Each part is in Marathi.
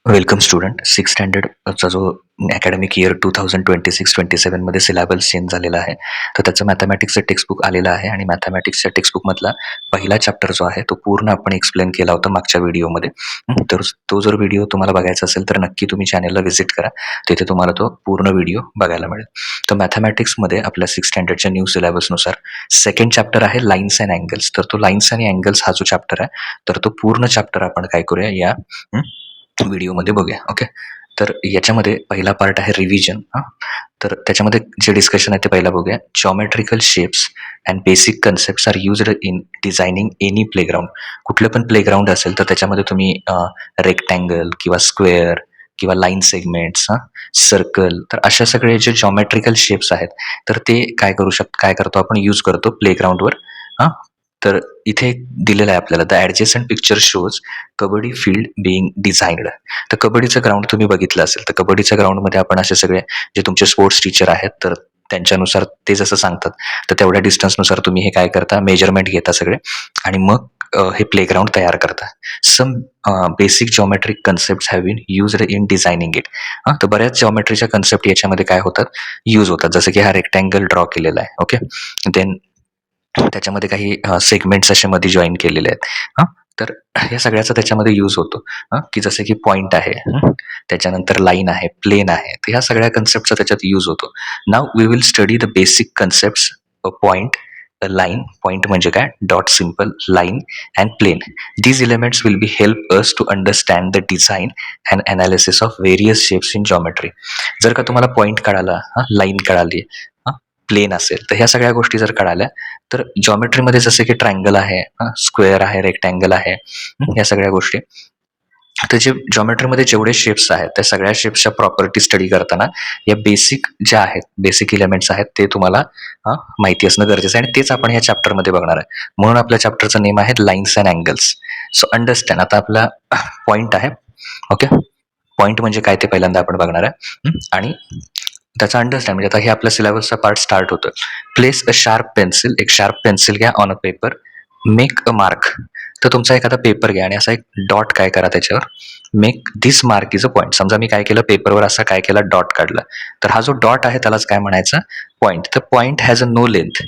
Welcome student. सिक्स स्टँडर्डचा जो अकॅडमिक इयर 2026-27 मध्ये सिलॅबस चेंज झालेला आहे. तर त्याचं मॅथमॅटिक्सचं टेक्स्टबुक आलेलं आहे आणि मॅथमॅटिक्सच्या टेक्स्टबुकमधला पहिला चॅप्टर जो आहे तो पूर्ण आपण एक्सप्लेन केला होता मागच्या व्हिडिओमध्ये. तर तो जर व्हिडिओ तुम्हाला बघायचा असेल तर नक्की तुम्ही चॅनलला व्हिजिट करा. तिथे तुम्हाला तो पूर्ण व्हिडिओ बघायला मिळेल. तर मॅथमॅटिक्समध्ये आपल्या सिक्स स्टँडर्डच्या न्यू सिलॅबसनुसार सेकंड चॅप्टर आहे लाईन्स अँड अँगल्स. तर तो लाईन्स आणि अँगल्स हा जो चॅप्टर आहे तर तो पूर्ण चॅप्टर आपण काय करूया या व्हिडिओमध्ये बघूया. ओके. तर याच्यामध्ये पहिला पार्ट आहे रिव्हिजन. तर त्याच्यामध्ये जे डिस्कशन आहे ते पहिला बघूया. Geometrical shapes and basic concepts are used in designing any playground. कुठलं पण प्लेग्राऊंड असेल तर त्याच्यामध्ये तुम्ही रेक्टँगल किंवा स्क्वेअर किंवा लाईन सेगमेंट्स, सर्कल, तर अशा सगळे जे जॉमेट्रिकल शेप्स आहेत तर ते काय करतो आपण यूज करतो प्लेग्राऊंडवर. तर इथे दिलेलं आहे आपल्याला the adjacent picture shows kabaddi field being designed. तर कबड्डीचं ग्राउंड तुम्ही बघितलं असेल तर कबड्डीच्या ग्राउंडमध्ये आपण असे सगळे जे तुमचे स्पोर्ट्स टीचर आहेत तर त्यांच्यानुसार ते जसं सांगतात तर तेवढ्या डिस्टन्सनुसार तुम्ही हे काय करता, मेजरमेंट घेता सगळे आणि मग हे प्लेग्राऊंड तयार करता. Some basic geometric concept have been used in designing it. तर बऱ्याच जॉमेट्रीच्या कन्सेप्ट याच्यामध्ये काय होतात, यूज होतात. जसं की हा रेक्टँगल ड्रॉ केलेला आहे. ओके. देन त्याच्यामध्ये काही सेगमेंट्स असे मध्ये जॉईन केलेले आहेत. तर या सगळ्याचा त्याच्यामध्ये यूज होतो. की जसं की पॉईंट आहे, त्याच्यानंतर लाईन आहे, प्लेन आहे. तर ह्या सगळ्या कन्सेप्टचा त्याच्यात यूज होतो. Now we will study the basic concepts. Point, line, point म्हणजे काय, dot, simple, line and plane. These elements will be help us to understand the design and analysis of various shapes in geometry. जर का तुम्हाला पॉईंट कळाला, लाईन कळाली, प्लेन असेल, तर ह्या सगळ्या गोष्टी जर कळाल्या तर जॉमेट्रीमध्ये जसे की ट्रायंगल आहे, स्क्वेअर आहे, रेक्टँगल आहे, या सगळ्या गोष्टी, तर जे जॉमेट्रीमध्ये जेवढे शेप्स आहेत त्या सगळ्या शेप्सच्या प्रॉपर्टी स्टडी करताना या बेसिक ज्या आहेत, बेसिक एलिमेंट्स आहेत ते तुम्हाला माहिती असणं गरजेचं आहे आणि तेच आपण ह्या चॅप्टरमध्ये बघणार आहे. म्हणून आपल्या चॅप्टरचं नेम आहे lines and angles. So understand. आता आपला पॉईंट आहे. ओके. पॉईंट म्हणजे काय ते पहिल्यांदा आपण बघणार आहे आणि त्याचा अंडरस्टँड म्हणजे आता हे आपल्या सिलेबसचा पार्ट स्टार्ट होतो. Place a sharp pencil. एक शार्प पेन्सिल घ्या on a paper. Make a mark. तर तुमचा एखादा पेपर घ्या आणि असा एक डॉट काय करा त्याच्यावर. Make this mark is a point. समजा मी काय केलं, पेपरवर असा काय केला, डॉट काढला. तर हा जो डॉट आहे त्यालाच काय म्हणायचं, पॉईंट. तर point has a no length.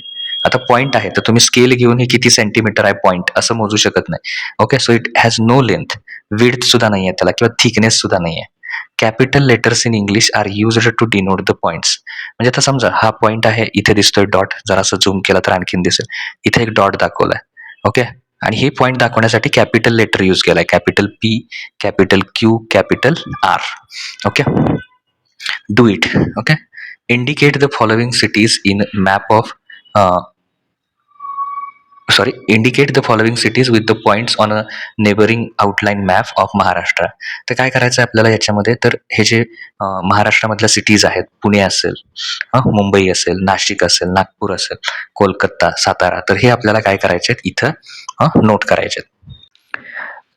आता पॉईंट आहे तर तुम्ही स्केल घेऊन हे किती सेंटीमीटर आहे पॉईंट असं मोजू शकत नाही. Okay. So it has no length. Width सुद्धा नाही आहे त्याला किंवा थिकनेस सुद्धा नाही आहे. Capital letters in English are used to denote the points. म्हणजे आता समजा हा पॉईंट आहे, इथे दिसतोय डॉट, जरा असं झूम केला तर आणखीन दिसेल, इथे एक डॉट दाखवलाय. ओके. आणि हे पॉईंट दाखवण्यासाठी कॅपिटल लेटर यूज केलाय, capital P, capital Q, capital R. Okay. Do it. Okay. Indicate the following cities in map of indicate the following cities with the points on a neighboring outline map of Maharashtra. तर काय करायचं आहे आपल्याला याच्यामध्ये, तर हे जे महाराष्ट्रामधल्या सिटीज आहेत, पुणे असेल, मुंबई असेल, नाशिक असेल, नागपूर असेल, कोलकाता, सातारा, तर हे आपल्याला काय करायचे आहेत इथं नोट करायचे आहेत.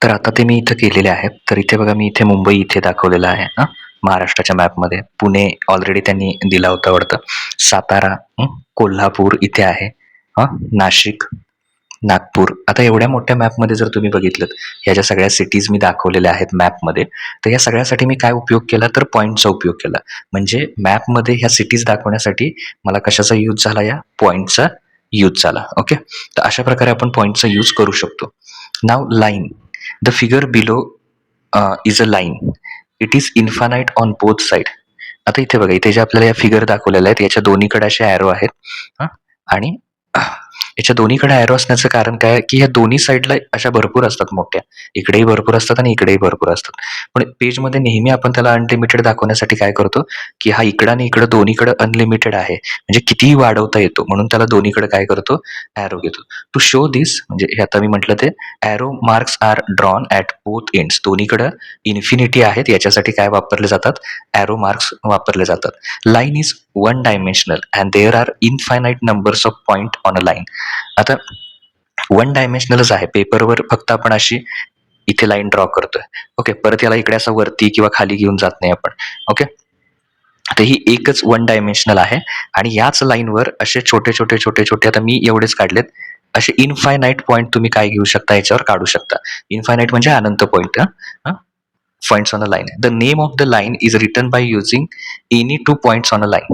तर आता ते मी इथं केलेले आहेत. तर इथे बघा, मी इथे मुंबई इथे दाखवलेलं आहे महाराष्ट्राच्या मॅपमध्ये. पुणे ऑलरेडी त्यांनी दिला होता वाटतं. सातारा, कोल्हापूर इथे आहे, नाशिक, नागपूर. आता एवढ्या मोठ्या मॅपमध्ये जर तुम्ही बघितलं, ह्या ज्या सगळ्या सिटीज मी दाखवलेल्या आहेत मॅपमध्ये, तर या सगळ्यासाठी मी काय उपयोग केला, तर पॉईंटचा उपयोग केला. म्हणजे मॅपमध्ये ह्या सिटीज दाखवण्यासाठी मला कशाचा यूज झाला, या पॉईंटचा यूज झाला. ओके. तर अशा प्रकारे आपण पॉईंटचा यूज करू शकतो. Now line. The figure below is a line. It is infinite on both side. आता इथे बघा, इथे जे आपल्याला या फिगर दाखवलेल्या आहेत याच्या दोन्हीकडे असे ॲरो आहेत आणि याच्या दोन्हीकडे ॲरो असण्याचं कारण काय, की ह्या दोन्ही साईडला अशा भरपूर असतात मोठ्या, इकडेही भरपूर असतात आणि इकडेही भरपूर असतात. पण पेजमध्ये नेहमी आपण त्याला अनलिमिटेड दाखवण्यासाठी काय करतो, की हा इकडं आणि इकडं दोन्हीकडे अनलिमिटेड आहे, म्हणजे कितीही वाढवता येतो, म्हणून त्याला दोन्हीकडे काय करतो, ॲरो घेतो. टू शो दिस, म्हणजे हे आता मी म्हटलं ते arrow marks are drawn at both ends. दोन्हीकडं इन्फिनिटी आहेत, याच्यासाठी काय वापरले जातात, ॲरो मार्क्स वापरले जातात. Line is one dimensional and there are infinite numbers of point on a line. आता वन डायमेन्शनलच आहे, पेपरवर फक्त आपण अशी इथे लाईन ड्रॉ करतोय. ओके. परत याला इकडे असं वरती किंवा खाली घेऊन जात नाही आपण. ओके. तर ही एकच वन डायमेन्शनल आहे आणि याच लाईनवर असे छोटे छोटे छोटे छोटे, आता मी एवढेच काढलेत, असे इनफायनाईट पॉईंट तुम्ही काय घेऊ शकता, याच्यावर काढू शकता. इनफायनाईट म्हणजे अनंत point. points on a line. The name of the line is written by using any 2 points on a line.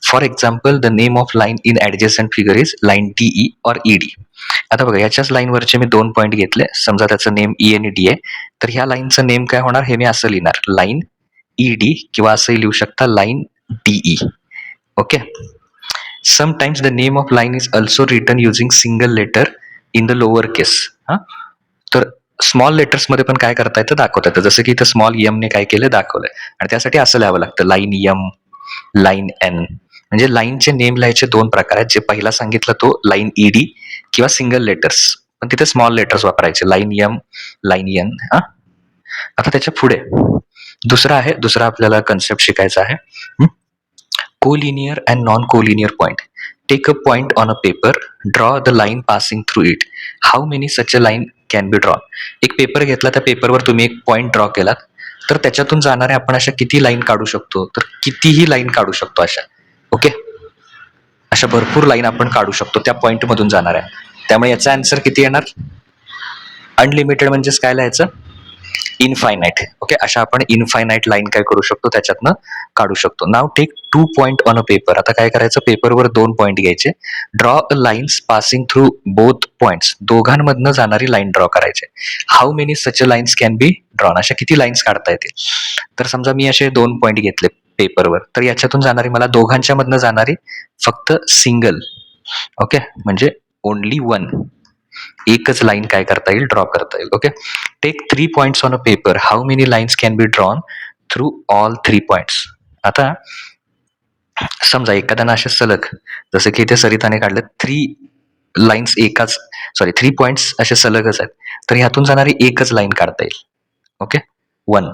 For example, the name of line in adjacent figure is line DE or ED. आता बघा याच्याच लाईनवरचे मी 2 पॉईंट घेतले. समजा त्याचं नेम E आणि D आहे. तर ह्या लाईनचं नेम काय होणार हे मी असं लिहिणार, लाईन ED, किंवा असंही लिहू शकता line DE. Okay. Sometimes the name of line is also written using single letter in the lower case. तर स्मॉल लेटर्समध्ये पण काय करता येतं दाखवता येतं. जसं की इथं स्मॉल एमने काय केलं दाखवलंय, आणि त्यासाठी असं लिहावं लागतं लाईन एम, लाईन एन. म्हणजे लाईनचे नेम लिहायचे 2 प्रकार आहेत. जे पहिला सांगितलं तो लाईन ED किंवा सिंगल लेटर्स, पण तिथे स्मॉल लेटर्स वापरायचे, लाईन एम, लाईन एन. आता त्याच्या पुढे दुसरा आपल्याला कन्सेप्ट शिकायचा आहे, collinear and non collinear point. Take a point on a paper, draw the line passing through it. How many such a line can be drawn. एक पेपर घेतला, त्या पेपरवर तुम्ही एक पॉइंट ड्रॉ केलात, तर त्याच्यातून जाणारे आपण अशा किती लाईन काढू शकतो, तर कितीही लाईन काढू शकतो अशा. ओके, अशा भरपूर लाईन आपण काढू शकतो त्या पॉइंट मधून जाणाऱ्या. त्यामुळे याचा आन्सर किती येणार, अनलिमिटेड म्हणजेच काय लिहायचं, इनफायनाईट. ओके, अशा आपण इनफायनाईट लाईन काय करू शकतो त्याच्यातनं काढू शकतो. Now take 2 point on a paper. आता काय करायचं, पेपरवर 2 पॉइंट घ्यायचे, draw a lines passing through both points. दोघांमधनं जाणारी लाईन ड्रॉ करायची. How many such lines can be drawn. अशा किती लाईन्स काढता येतील. तर समजा मी असे 2 पॉइंट घेतले पेपरवर, तर याच्यातून जाणारी मला दोघांच्या मधनं जाणारी फक्त सिंगल, ओके, म्हणजे ओनली 1, एकच लाईन काय करता येईल, ड्रॉ करता येईल. Okay. Take 3 points on a paper, how many lines can be drawn through all 3 points. आता समजा एखाद्यानं असे सलग, जसं की इथे सरिताने काढले 3 लाईन्स 3 पॉइंट्स असे सलगच आहेत, तर ह्यातून जाणारी एकच लाईन काढता येईल. ओके, 1.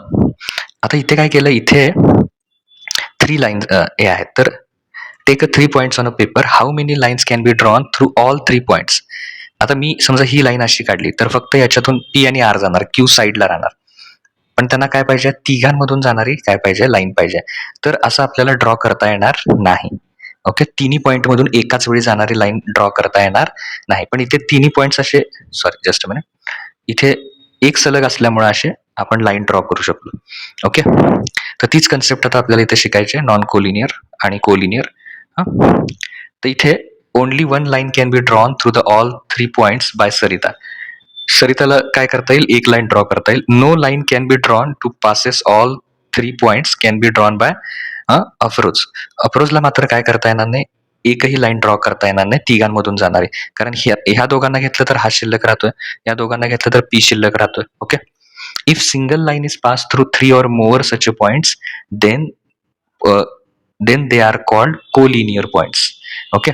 आता इथे काय केलं, इथे 3 लाईन्स हे आहेत, तर take a 3 points on a paper, how many lines can be drawn through all 3 points. आता मी समजा ही लाईन अशी काढली, तर फक्त याच्यातून P आणि R जाणार, Q साईडला राहणार, पण त्यांना काय पाहिजे, तिघांमधून जाणारी काय पाहिजे, लाईन पाहिजे. तर असं आपल्याला ड्रॉ करता येणार नाही. ओके, तिन्ही पॉइंट मधून एकाच वेळी जाणारी लाईन ड्रॉ करता येणार नाही. पण इथे तिन्ही पॉइंट्स असे, सॉरी जस्ट मिनिट, इथे एक सलग असल्यामुळे असे आपण लाईन ड्रॉ करू शकलो. ओके, तर तीच कन्सेप्ट आता आपल्याला इथे शिकायची आहे, नॉन कोलिनियर आणि कोलिनियर. तर इथे only 1 line can be drawn through the all 3 points by Sarita. सरिताला काय करता येईल, एक लाईन ड्रॉ करता येईल. No line can be drawn to passes all 3 points can be drawn by Afroz. अफरोजला मात्र काय करता येणार नाही, एकही लाईन ड्रॉ करता येणार नाही तिघांमधून जाणारी, कारण ह्या दोघांना घेतलं तर हा शिल्लक राहतोय, या दोघांना घेतलं तर P शिल्लक राहतोय. Okay. If single line is pass through 3 or more such points, then they are called collinear points. Okay,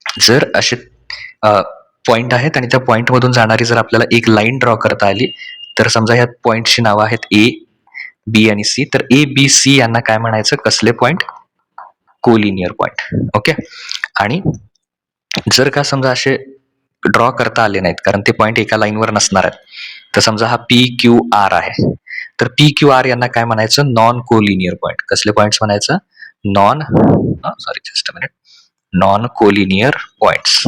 जर असे पॉइंट आहेत आणि त्या पॉइंट मधून जाणारी जर आपल्याला एक लाईन ड्रॉ करता आली, तर समजा ह्या पॉइंटची नावं आहेत A, B आणि C, तर A, B, C यांना काय म्हणायचं, कसले पॉइंट, कोलिनियर पॉइंट. ओके. आणि जर का समजा असे ड्रॉ करता आले नाहीत, कारण ते पॉइंट एका लाईनवर नसणार आहेत, तर समजा हा PQR आहे, तर PQR यांना काय म्हणायचं, नॉन कोलिनियर पॉइंट. कसले पॉइंट्स म्हणायचं, नॉन कोलिनियर पॉइंट्स,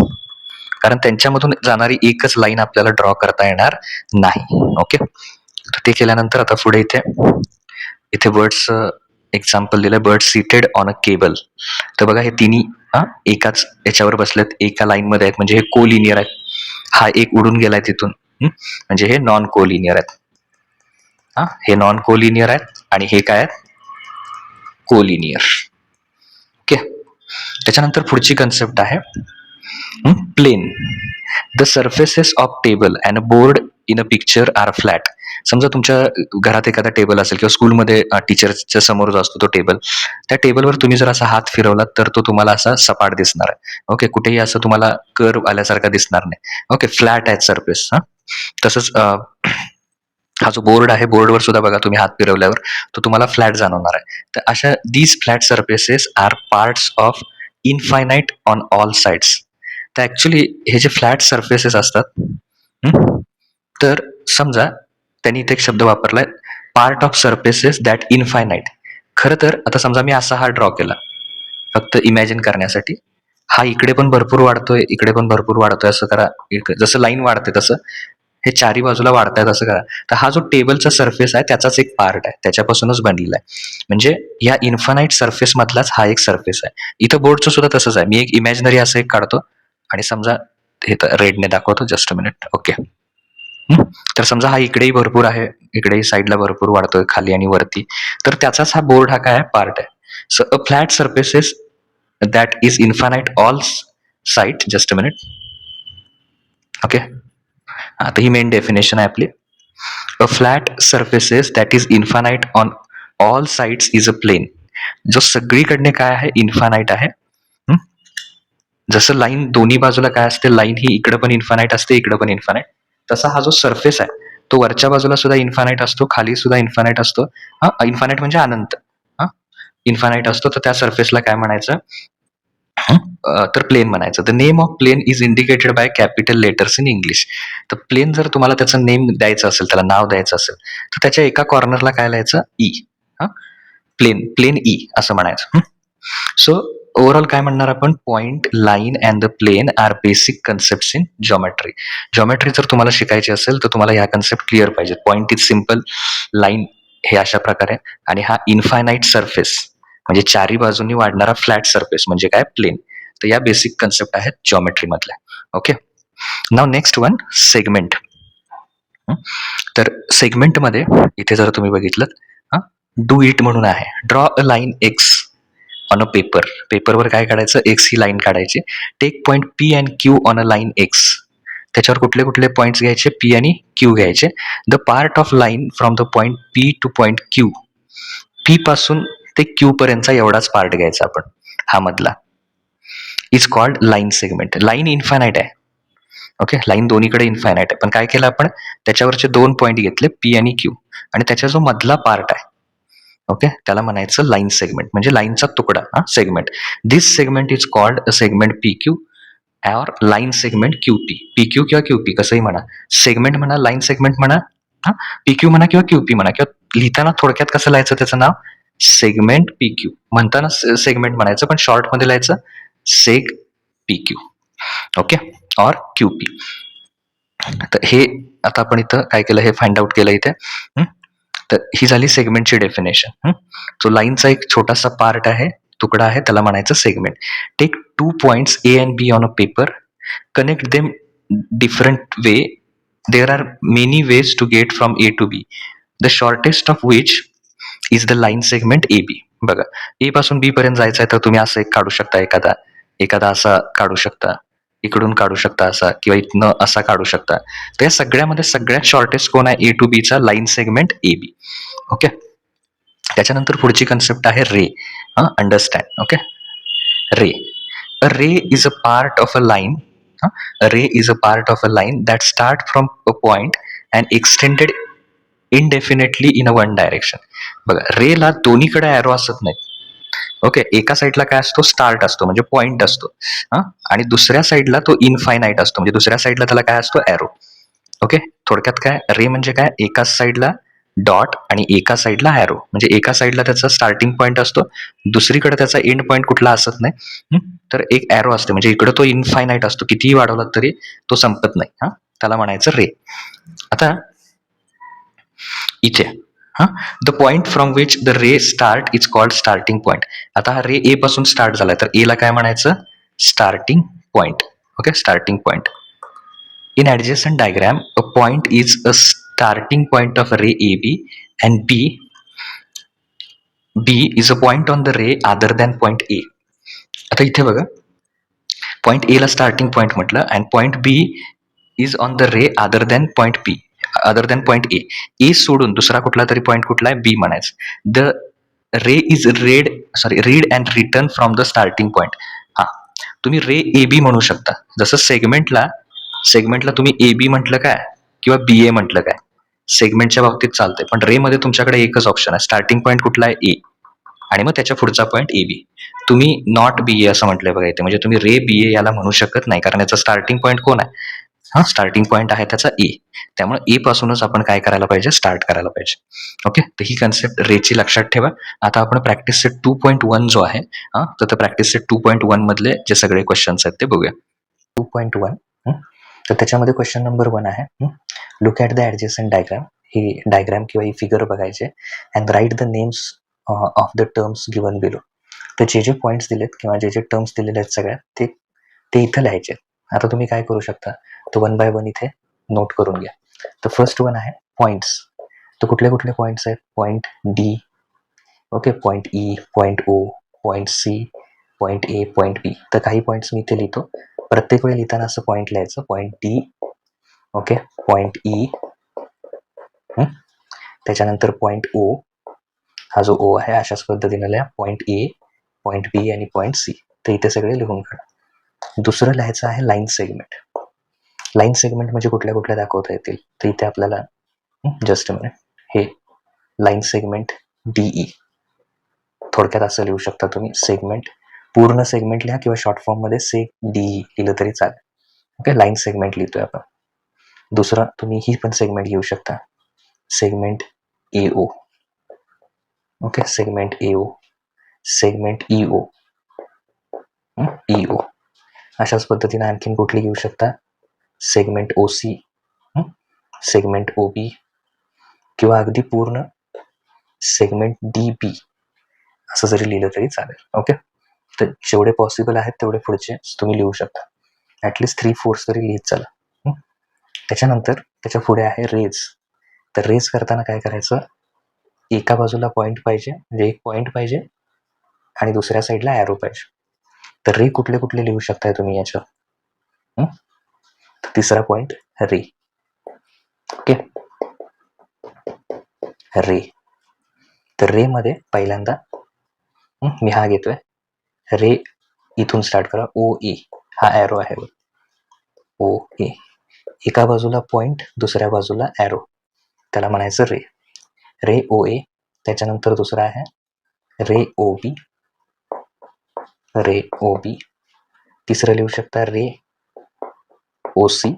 कारण त्यांच्यामधून जाणारी एकच लाईन आपल्याला ड्रॉ करता येणार नाही. ओके, ते केल्यानंतर आता पुढे इथे बर्ड्स एक्झाम्पल दिलं, bird seated on a cable. तर बघा हे तिन्ही एकाच याच्यावर बसलेत, एका लाईन मध्ये आहेत, म्हणजे हे कोलिनियर आहेत. हा एक उडून गेलाय तिथून, म्हणजे हे नॉन कोलिनियर आहेत. हे नॉन कोलिनियर आहेत आणि हे काय आहेत, कोलिनियर. ओके, त्याच्यानंतर पुढची कन्सेप्ट आहे plane. The surfaces of table and board in a picture are flat. समजा तुमच्या घरात एखादा टेबल असेल किंवा स्कूलमध्ये टीचरच्या समोर जो असतो तो टेबल, त्या टेबलवर तुम्ही जर असा हात फिरवला तर तो तुम्हाला असा सपाट दिसणार आहे. ओके, कुठेही असं तुम्हाला कर्व आल्यासारखा दिसणार नाही. ओके, फ्लॅट आहे सरफेस. तसंच हा जो बोर्ड आहे, बोर्डवर सुद्धा बघा तुम्ही हात फिरवल्यावर तो तुम्हाला फ्लॅट जाणवणार आहे. तर अशा these flat surfaces are parts of infinite on all sides. तर ऍक्च्युली हे जे फ्लॅट सरफेसेस असतात, तर समजा त्यांनी इथे एक शब्द वापरलाय, part of surfaces that infinite. खरं तर आता समजा मी असा हा ड्रॉ केला फक्त इमॅजिन करण्यासाठी, हा इकडे पण भरपूर वाढतोय, इकडे पण भरपूर वाढतोय, असं करा, जसं लाईन वाढते तसं हे चारी बाजूला वाढतायत असं करा. तर हा जो टेबलचा सरफेस आहे त्याचाच एक पार्ट आहे, त्याच्यापासूनच बनलेला आहे. म्हणजे या इन्फानाईट सरफेस मधलाच हा एक सरफेस आहे. इथं बोर्डचं सुद्धा तसंच आहे. मी एक इमॅजिनरी असं एक काढतो आणि समजा हे रेडने दाखवतो. Just a minute. ओके. तर समजा हा इकडेही भरपूर आहे, इकडेही साईडला भरपूर वाढतोय खाली आणि वरती. तर त्याचाच हा बोर्ड हा काय पार्ट आहे. So a flat surfaces that is infinite all side. Just a minute. Okay. आता ही मेन डेफिनेशन आहे आपली. A flat surfaces that is infinite on all sides is a plane. जो सगळीकडने काय आहे, इन्फानाईट आहे. हं? जसं लाईन दोन्ही बाजूला काय असते, लाईन ही इकडे पण इन्फानाईट असते, इकडे पण इन्फानाईट. तसा हा जो सरफेस आहे तो वरच्या बाजूला सुद्धा इन्फानाईट असतो, खाली सुद्धा इन्फानाईट असतो. हा, इन्फानाईट म्हणजे अनंत. हा, इन्फानाईट असतो. तर त्या सरफेसला काय म्हणायचं, तर प्लेन म्हणायचं. The name of plane is indicated by capital letters in English. तर प्लेन जर तुम्हाला त्याचं नेम द्यायचं असेल, त्याला नाव द्यायचं असेल, तर त्याच्या एका कॉर्नरला काय लिहायचं, ई. हा, प्लेन प्लेन ई असं म्हणायचं. सो ओव्हरऑल काय म्हणणार आपण, point, line and the plane are basic concept in geometry. Geometry जर तुम्हाला शिकायची असेल तर तुम्हाला ह्या कन्सेप्ट क्लिअर पाहिजेत. पॉइंट इज सिम्पल, लाईन हे अशा प्रकारे, आणि हा इन्फायनाईट सरफेस म्हणजे चारी बाजूंनी वाढणारा फ्लॅट सरफेस म्हणजे काय, प्लेन. तर या बेसिक कन्सेप्ट आहेत जॉमेट्री मधल्या. ओके. नाव नेक्स्ट वन, सेगमेंट. तर सेगमेंटमध्ये इथे जर तुम्ही बघितलं, डू इट म्हणून आहे. Draw a line X on a paper. पेपरवर काय काढायचं, एक्स ही लाईन काढायची. Take point P and Q on a line X. त्याच्यावर कुठले कुठले पॉईंट्स घ्यायचे, पी आणि क्यू घ्यायचे. The part of line from the point P to point Q. P पासून ते क्यू पर्यंतचा एवढाच पार्ट घ्यायचा आपण, हा मधला, is called line segment. Line infinite आहे. ओके, लाईन दोन्हीकडे इन्फायनाईट आहे, पण काय केलं आपण, त्याच्यावरचे 2 पॉईंट घेतले, पी आणि क्यू, आणि त्याचा जो मधला पार्ट आहे, ओके, त्याला म्हणायचं लाईन सेगमेंट, म्हणजे लाईनचा तुकडा, हा segment. This segment is called a segment P Q और line segment Q P. P Q किंवा क्यू पी कसंही म्हणा, सेगमेंट म्हणा, लाईन सेगमेंट म्हणा, हा, पी क्यू म्हणा किंवा क्यू पी म्हणा, किंवा लिहिताना थोडक्यात कसं लिहायचं त्याचं नाव, सेगमेंट पी क्यू. म्हणताना सेगमेंट म्हणायचं, पण शॉर्ट मध्ये लिहायचं सेग पी क्यू. ओके, और क्यू पी. तर हे आता आपण इथं काय केलं, हे फाइंड आउट केलं इथे. तर ही झाली सेगमेंटची डेफिनेशन. जो लाईनचा एक छोटासा पार्ट आहे, तुकडा आहे, त्याला म्हणायचं segment. Take 2 points A and B on a paper, connect them different way. There are many ways to get from A to B, the shortest of which is the line segment A B. बघा, ए पासून बी पर्यंत जायचं आहे तर तुम्ही असं एक काढू शकता, एखादा एखादा असा काढू शकता, इकडून काढू शकता असा, किंवा इथनं असा काढू शकता. तर या सगळ्यामध्ये सगळ्यात शॉर्टेस्ट कोण आहे, ए टू बीचा line segment A B. Okay. त्याच्यानंतर पुढची कन्सेप्ट आहे ray. Understand. Okay. Ray. A ray is a part of a line. A ray is a part of a line that start from a point and extended indefinitely in a one direction. बघा, रेला दोन्हीकडे ॲरो असत नाही. ओके, एका साईडला काय असतो, स्टार्ट असतो म्हणजे पॉइंट असतो, आणि दुसऱ्या साईडला तो इनफायनाईट असतो, म्हणजे दुसऱ्या साईडला त्याला काय असतो, ॲरो. ओके, थोडक्यात काय, रे म्हणजे काय, एकाच साईडला डॉट आणि एका साईडला ॲरो, म्हणजे एका साईडला त्याचा स्टार्टिंग पॉईंट असतो, दुसरीकडे त्याचा एंड पॉईंट कुठला असत नाही. तर एक ॲरो असते, म्हणजे इकडे तो इनफायनाईट असतो, कितीही वाढवला तरी तो संपत नाही. त्याला म्हणायचं रे. आता इथे the point from which the ray start is called starting point. आता हा रे ए पासून स्टार्ट झालाय, तर ए ला काय म्हणायचं, starting point. Okay, starting point. In adjacent diagram, a point is a starting point of ray AB, and B is a point on the ray other than point A. आता इथे बघा, पॉइंट ए ला स्टार्टिंग पॉइंट म्हटलं, and point B is on the ray other than point B, other than point A. A सोडून दुसरा कुठला तरी पॉइंट कुठला आहे, बी म्हणायचं. The ray is read and return from the starting point. हा, तुम्ही रे ए बी म्हणू शकता. जसं सेगमेंटला तुम्ही ए बी म्हटलं काय किंवा बी ए म्हटलं काय, सेगमेंटच्या बाबतीत चालतंय. पण रे मध्ये तुमच्याकडे एकच ऑप्शन आहे, स्टार्टिंग पॉईंट कुठला आहे, ए, आणि मग त्याच्या पुढचा पॉईंट ए बी. तुम्ही नॉट बी ए असं म्हटलंय बघा इथे, म्हणजे तुम्ही रे बी ए याला म्हणू शकत नाही, कारण याचा स्टार्टिंग पॉईंट कोण आहे, स्टार्टिंग पॉईंट आहे त्याचा ए. त्यामुळे ए पासूनच आपण काय करायला पाहिजे, स्टार्ट करायला पाहिजे. ओके, तर ही कन्सेप्ट रेची लक्षात ठेवा. आता आपण प्रॅक्टिस सेट 2.1 जो आहे, तर प्रॅक्टिस सेट 2.1 मधले जे सगळे क्वेश्चन्स आहेत ते बघूया. 2.1 तर त्याच्यामध्ये क्वेश्चन नंबर 1 आहे, look at the adjacent diagram. He diagram किंवा ही फिगर बघायचे and write the names of the terms given below. तर जे जे पॉईंट्स दिलेत किंवा जे जे टर्म्स दिलेले आहेत सगळ्यात ते इथं लिहायचे. आता तुम्ही काय करू शकता, तर 1 बाय 1 इथे नोट करून घ्या. तर फर्स्ट वन आहे पॉईंट्स. तर कुठले कुठले पॉईंट्स आहेत? Point D, okay, point E, point O, point C, point A, point B. तर काही पॉईंट्स मी इथे लिहितो. प्रत्येक वेळी लिहिताना असं पॉईंट लिहायचं. Point D, okay, point E, त्याच्यानंतर पॉईंट ओ, हा जो ओ आहे अशाच पद्धतीने लिहा. पॉईंट ए, पॉईंट बी आणि पॉईंट सी. तर इथे सगळे लिहून काढा. दुसरं लिहायचं आहे लाईन सेगमेंट. लाईन सेगमेंट म्हणजे कुठल्या कुठल्या दाखवता येतील, तर इथे आपल्याला जस्ट मिनिट, हे लाईन सेगमेंट डीई, थोडक्यात असं लिहू शकता तुम्ही. सेगमेंट, पूर्ण सेगमेंट लिहा किंवा शॉर्ट फॉर्म मध्ये सेग डीई लिहिलं तरी चालेल. ओके, लाईन सेगमेंट लिहितोय आपण. दुसरा तुम्ही ही पण सेगमेंट घेऊ शकता, segment AO, okay, segment AO, segment EO, EO. अशाच पद्धतीने आणखीन कुठली घेऊ शकता, सेगमेंट ओसी, सेगमेंट ओबी, किंवा अगदी पूर्ण सेगमेंट डी बी असं जरी लिहिलं तरी चालेल. ओके, तर जेवढे पॉसिबल आहेत तेवढे पुढचे तुम्ही लिहू शकता. ॲटलिस्ट 3/4 तरी लिहित चला. त्याच्यानंतर त्याच्या पुढे आहे रेज. तर रेज करताना काय करायचं, एका बाजूला पॉईंट पाहिजे, म्हणजे एक पॉईंट पाहिजे आणि दुसऱ्या साईडला ॲरो पाहिजे. तर रे कुठले कुठले लिहू शकताय तुम्ही याच्यावर? तिसरा पॉईंट रे, ओके, रे. तर रे मध्ये पहिल्यांदा मी हा घेतोय, रे इथून स्टार्ट करा. ओ ए, हा ॲरो आहे, ओ ए. एका बाजूला पॉईंट, दुसऱ्या बाजूला ॲरो, त्याला म्हणायचं रे. रे ओ ए. त्याच्यानंतर दुसरा आहे रे ओ बी, रे ओ बी. तिसरं लिहू शकता रे ओ सी,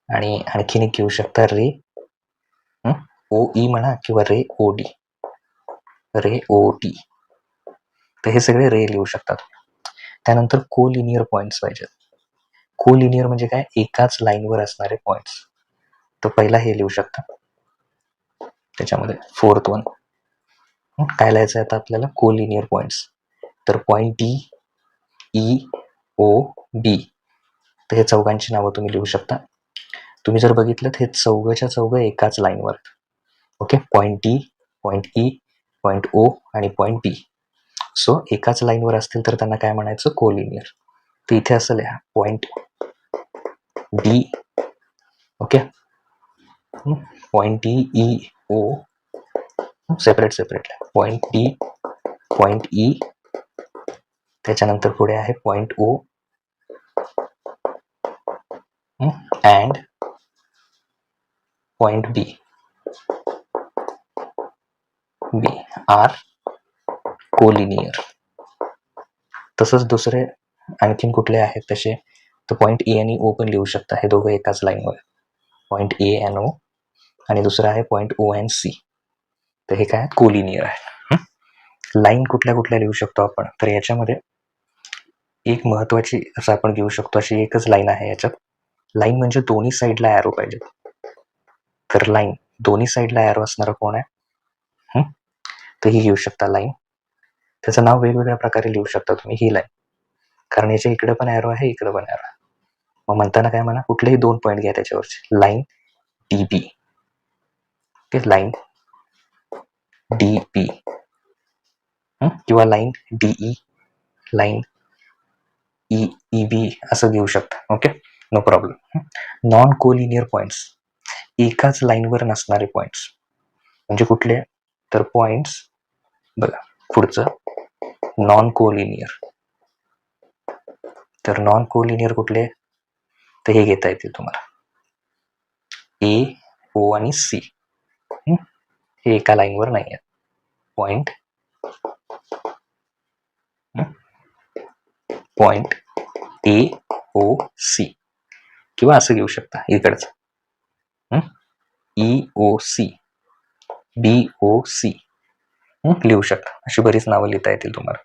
आणि आणखीन एक घेऊ शकता रे ओ ई म्हणा किंवा रे ओ डी, रे ओ डी. तर हे सगळे रे लिहू शकतात. त्यानंतर कोलिनियर पॉईंट्स पाहिजेत. कोलिनियर म्हणजे काय, एकाच लाईनवर असणारे पॉईंट्स. तर पहिला हे लिहू शकता. त्याच्यामध्ये फोर्थ वन काय लिहायचं आहे आता आपल्याला, कोलिनियर पॉईंट्स. तर पॉईंट डी, ई, ओ, बी. तर हे चौघांची नावं तुम्ही लिहू शकता. तुम्ही जर बघितलं हे चौघच्या चौघ एकाच लाईनवर. Okay, point D, point E, point O आणि पॉईंट बी. सो एकाच लाईनवर असतील तर त्यांना काय म्हणायचं, कोलिनियर. तर इथे असं लिहा, point D, okay, point D, E, O, separate separate लिहा. पॉईंट डी, पॉईंट ई, त्याच्यानंतर पुढे आहे point O and point B, B are collinear. तसंच दुसरे आणखीन कुठले आहेत तसे, तर पॉईंट ए आणि ओ पण लिहू शकता. हे दोघं एकाच लाईनवर, पॉईंट ए अँड ओ, आणि दुसरा आहे पॉईंट ओ अँड सी. तर हे काय कोलिनियर आहे. लाईन कुठल्या कुठल्या लिहू शकतो आपण, तर याच्यामध्ये एक महत्वाची असं आपण घेऊ शकतो, अशी एकच लाईन आहे याच्यात. लाईन म्हणजे दोन्ही साईडला ॲरो पाहिजे. तर लाईन दोन्ही साईडला ॲरो असणारं कोण आहे, तर ही घेऊ शकता लाईन. त्याचं नाव वेगवेगळ्या प्रकारे लिहू शकता तुम्ही ही लाईन, कारण याच्या इकडे पण ॲरो आहे, इकडे पण ॲरो आहे. मग म्हणताना काय म्हणा, कुठलेही 2 पॉईंट घ्या त्याच्यावरचे. Line D B, okay, line D B, किंवा line DE, line E B असं घेऊ शकता. Okay, no problem. Non collinear points, एकाच लाईनवर नसणारे पॉईंट्स म्हणजे कुठले, तर पॉईंट्स बघा पुढचं, नॉन कोलिनियर. तर नॉन कोलिनियर कुठले, तर हे घेता येतील तुम्हाला, ए, ओ आणि सी. हे एका लाईनवर नाही आहेत. Point point A O C, किंवा असं घेऊ शकता इकडचं, E O C, B O C लिहू शकता. अशी बरीच नावं लिहिता येतील तुम्हाला.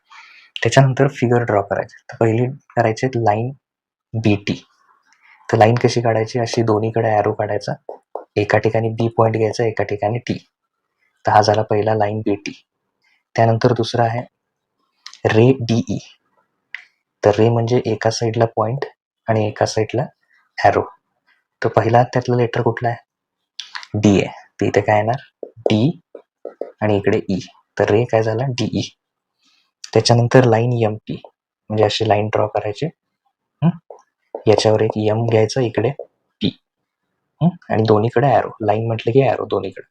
त्याच्यानंतर फिगर ड्रॉ करायचे. तर पहिली करायचे लाईन बी टी. तर लाईन कशी काढायची, अशी दोन्हीकडे ॲरो काढायचा, एका ठिकाणी बी पॉईंट घ्यायचा, एका ठिकाणी टी. तर हा झाला पहिला लाईन बी टी. त्यानंतर दुसरा आहे रे डी ई. तर रे म्हणजे एका साईडला पॉईंट आणि एका साईडला ॲरो. तर पहिला त्यातलं लेटर कुठला आहे, डी आहे. तर इथे काय येणार, डी आणि इकडे ई. तर रे काय झाला, डी ई. त्याच्यानंतर लाईन एम पी, म्हणजे अशी लाईन ड्रॉ करायची, याच्यावर एक एम घ्यायचं, इकडे पी, आणि दोन्हीकडे ॲरो. लाईन म्हटलं की ॲरो दोन्हीकडे.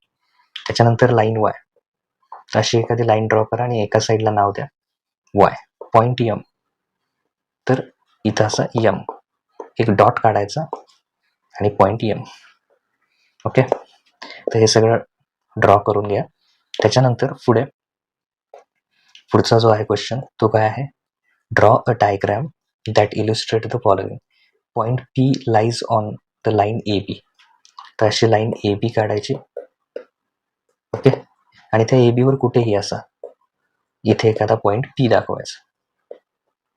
त्याच्यानंतर लाईन वाय, अशी एखादी लाईन ड्रॉ करा आणि एका साईडला नाव द्या वाय. पॉईंट एम, तर इथं असं एम, एक डॉट काढायचा आणि पॉईंट एम. ओके, तर हे सगळं ड्रॉ करून घ्या. त्याच्यानंतर पुढचा जो आहे क्वेश्चन तो काय आहे, draw a diagram that illustrate the following. Point P lies on the line A B. तर अशी लाईन ए बी काढायची. ओके, आणि त्या ए बीवर कुठेही असा इथे एखादा पॉईंट पी दाखवायचा,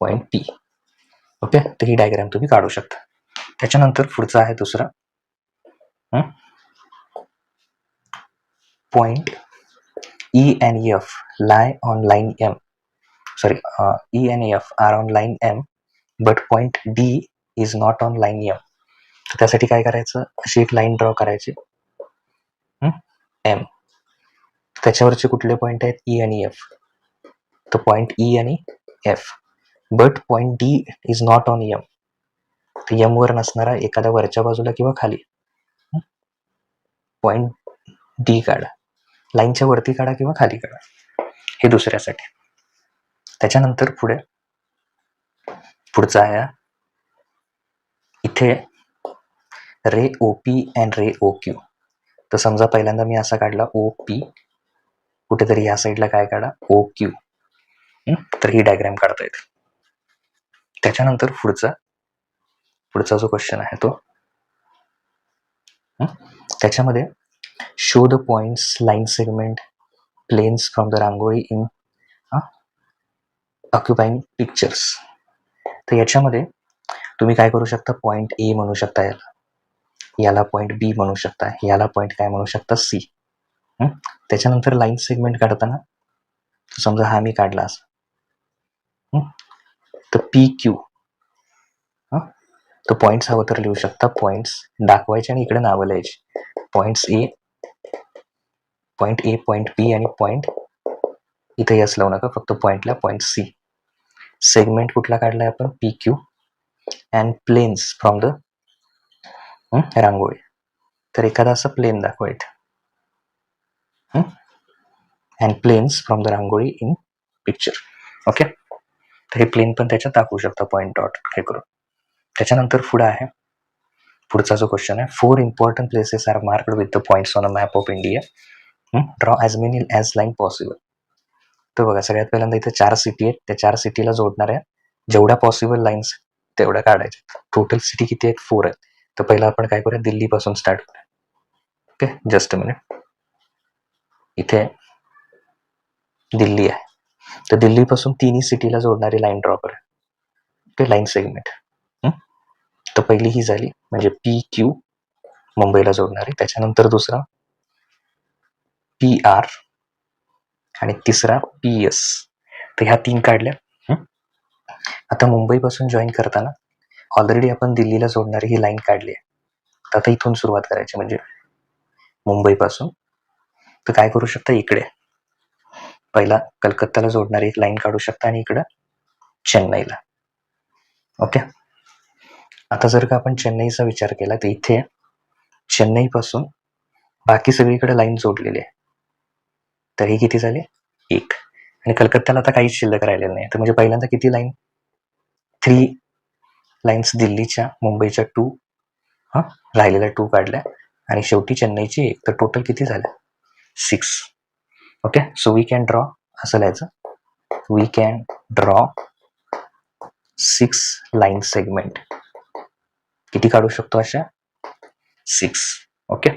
पॉईंट पी. ओके, तर ही डायग्राम तुम्ही काढू शकता. त्याच्यानंतर पुढचा आहे दुसरा, point E and F lie on line M. Sorry, E and F are on line M, but point D is not on line M. तर त्यासाठी काय करायचं, अशी एक लाईन ड्रॉ करायची, M. त्याच्यावरचे कुठले पॉईंट आहेत, E आणि F. तर पॉईंट E आणि F, but point D is not on M. तर M वर नसणारा एखाद्या वरच्या बाजूला किंवा खाली पॉईंट D काढा. लाईनच्या वरती काढा किंवा खाली काढा, हे दुसऱ्यासाठी. त्याच्यानंतर पुढचा आहे इथे ray O P and ray O Q. तर समजा पहिल्यांदा मी असा काढला ओ पी, कुठेतरी या साईडला काय काढा, ओ क्यू. तर ही डायग्राम काढता येते. त्याच्यानंतर पुढचा जो क्वेश्चन आहे तो, त्याच्यामध्ये show the points, line segment, planes from the rangoli in occupying pictures. तर याच्यामध्ये तुम्ही काय करू शकता, पॉईंट ए म्हणू शकता, याला पॉईंट बी म्हणू शकता, याला पॉईंट काय म्हणू शकता, सी. त्याच्यानंतर लाईन सेगमेंट काढताना समजा हा मी काढला असं, तर पी क्यू, तर पॉईंट्स हवं तर लिहू शकता, पॉईंट्स दाखवायचे आणि इकडे नावं लिहायची, पॉईंट्स ए, पॉईंट बी आणि पॉईंट इथे यस लावू नका, फक्त पॉईंटला पॉईंट सी. सेगमेंट कुठला काढलाय आपण, P Q. And planes from the rangoli, तर एखादा असं प्लेन दाखवायचं, and planes from the rangoli in picture. Okay, तर हे प्लेन पण त्याच्यात दाखवू शकता, पॉईंट डॉट हे करून. त्याच्यानंतर पुढचा जो क्वेश्चन आहे, 4 important places are marked with the points on a map of India. Draw as many as line possible. तर बघा, सगळ्यात पहिल्यांदा इथे 4 सिटी आहेत, त्या 4 सिटीला जोडणाऱ्या जेवढ्या पॉसिबल लाईन्स तेवढ्या काढायच्या. टोटल सिटी किती आहेत, 4 आहेत. तर पहिला आपण काय करूया, दिल्लीपासून स्टार्ट करूया. Okay, just a minute. इथे दिल्ली आहे, तर दिल्लीपासून तिन्ही सिटीला जोडणारी लाईन ड्रॉ करूया. Okay, line segment. तर पहिली ही झाली, म्हणजे पी क्यू मुंबईला जोडणारी. त्याच्यानंतर दुसरा पी आर आणि तिसरा पी एस. तर ह्या 3 काढल्या. आता मुंबईपासून जॉईन करताना ऑलरेडी आपण दिल्लीला जोडणारी ही लाईन काढली आहे. आता इथून सुरुवात करायची, म्हणजे मुंबईपासून. तर काय करू शकता, इकडे पहिला कलकत्ताला जोडणारी एक लाईन काढू शकता आणि इकडं चेन्नईला. ओके, आता जर का आपण चेन्नईचा विचार केला तर इथे चेन्नईपासून बाकी सगळीकडे लाईन जोडलेली आहे, तर ही किती झाली, 1. आणि कलकत्त्याला आता काहीच शिल्लक राहिलेलं नाही. तर म्हणजे पहिल्यांदा किती लाईन, 3 लाईन्स दिल्लीच्या, मुंबईच्या 2, राहिलेल्या 2 काढल्या, आणि शेवटी चेन्नईची 1. तर टोटल किती झाल्या, 6. Okay, so we can draw, असं लिहायचं, we can draw 6 line segment. किती काढू शकतो, अशा 6. ओके,